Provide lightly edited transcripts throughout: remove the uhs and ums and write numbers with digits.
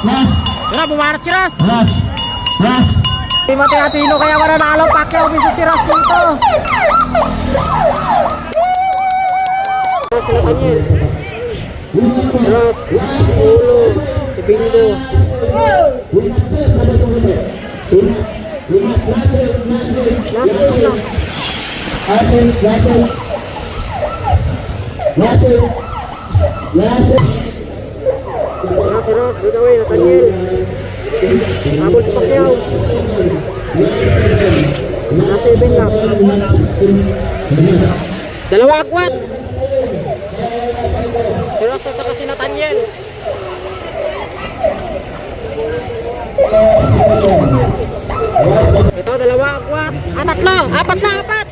last. Tara, bumarat si Ras. Last. Last. Di mati at sino kaya mananalo Pacquiao versus si Ras dito. Sila Daniel. Ras, Ulo, si Bingo. Si Ras, Binaway, Nathaniel. Habol si Pacquiao. Nasa 7 lang. Dalawa akwat. Si Ras at saka si Nathaniel. Ito, dalawa akwat. Tatlo. Apat na, apat.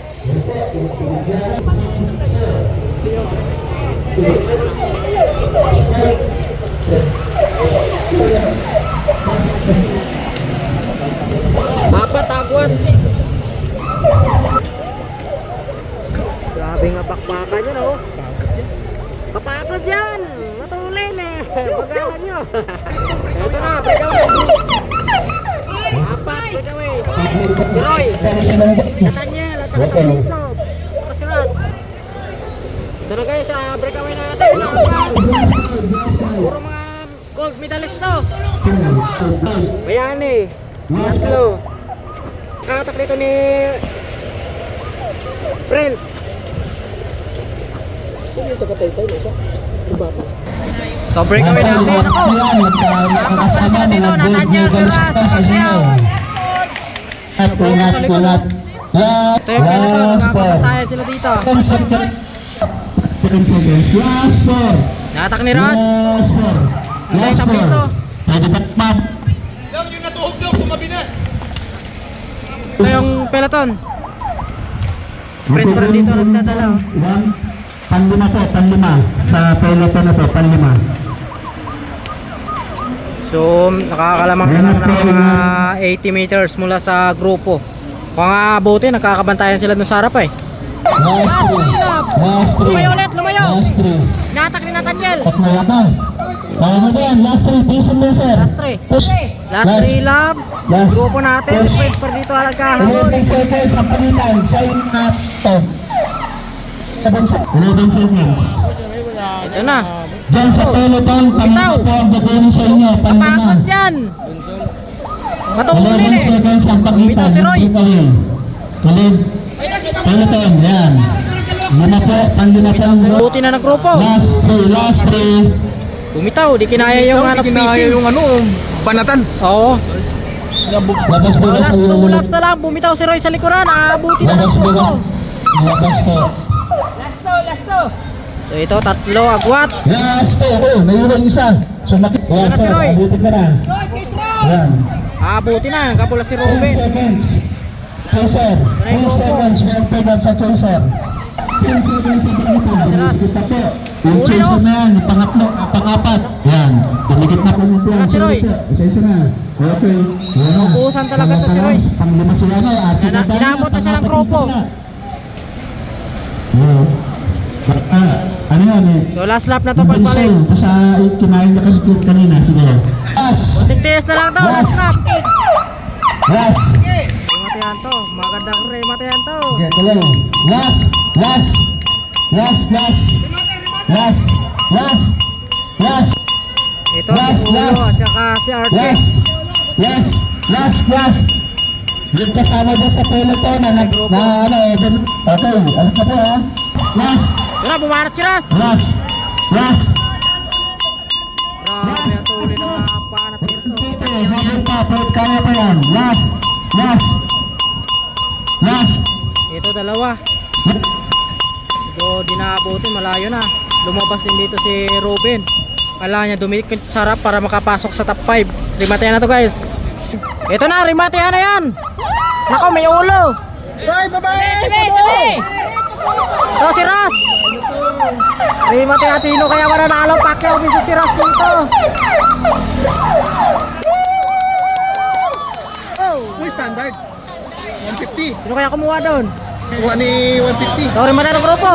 Apat akwat. Grabe nga bakbakan yun, oh. Kapagod yan. Matulin eh. Pagalan nyo. Ito na, breakaway. Apat, breakaway. Si Roy. Nathaniel at saka si Liso. Saka si Ras. Ito na guys, breakaway natin. Puro mga gold medalist to. Bayani. Tatlo. Katak dito ni Prince. Sino yung taga-taytay na siya? Yung bata. So breakaway natin. Ako. Nakakasama sila dito. Nathaniel, si Ras, Pacquiao. At ulat. Ito yung peloton. Nakakasama sila dito. 10 seconds. Last 4. Natak ni Ras. Last 4. Ang isang piso. Pwede ba't ma'am? Ito yung peloton. Prince pa rin dito nagdadala. Panlima po, panlima. Sa peloton na po, panlima. So nakakalamang na lang ng mga 80 meters mula sa grupo. Kung abutin, nakakabantayan sila dun sa harap eh. Last 3. Last 3. Lumayo ulit, lumayo. Last 3. Natak ni Nathaniel. At malaban. Kaya mo ba yan? Last 3. Jason Messer. Last 3. Last 3 laps. Last. Grupo natin. Last. Prince pa rin dito alagkahabol. 11 seconds ang palitan. Siya yung nato. 11 seconds. Ito na. Diyan sa peloton, panlima po ang babunin sa inyo. Panlima. Kapagod dyan. Matulin 11 eh. seconds ang pagitan. Bitaw si Roy. Tuloy. Peloton, yan. Lima po, panlima po. Buti na ng grupo. Last 3, last 3. Bumitaw, di kinaya yung hanap PC. yung banatan. Oo. Labas po Last sa 2 ulo. laps na lang. Bumitaw si Roy sa likuran. Abuti na ng Labas po. grupo. Labas po. So ito, tatlo agwat. Last 2. Oh, mayroon isa. Sumakit. Yan, Yan na si sir. Roy. Abutin ka na. Yan. Abuti na. Kapula si 10 Ruben. seconds. Chaser. 10 seconds. Meron pa yan sa chaser. 10 seconds sa pagitan. Dumikit na po. Yung Huli, chaser no? na yan. Yung pangatlo. Pangapat. Yan. Dumikit na po yung Yan na si Roy. Isa-isa na. Okay. Yan na. Ubusan talaga to si Roy. Panglima sila na. Yan na, inabot na siya ng grupo. Ano yan eh? So last lap na to pagbalik. Ito sa kinain niya kasi kanina. Sige. Last. Tigtiis na lang to. Last lap. Last. Matayan to. Magandang matayan to. Okay, tuloy. Last. Last. Last. Last. Last. Last. Last. Ito Last, si Ulo last. at saka si Arte. Last. Last. Last. Last. Yung kasama dyan sa peloton na ano eh. Okay. Ano ka po ha? Last. Tara, bumarat si Ras. Last. Last. Grabe ang tuloy ng mga panat Tirso. Okay, habol pa. Kaya pa yan. Last. Last. Last. Ito dalawa. Ito dinaabutin, malayo na. Lumabas din dito si Ruben. Kala niya dumikit sa harap para makapasok sa top 5. Rimatehan na to guys. Ito na, rimatehan na yan. Nako, may ulo. Bye, bye, Tabi! Ito si Ras. Rimatehan sino kaya mananalo Pacquiao versus si Ras dito. Uy, standard. 150. Sino kaya kumuha doon? Kuha ni 150. Ito rimatehan ng grupo.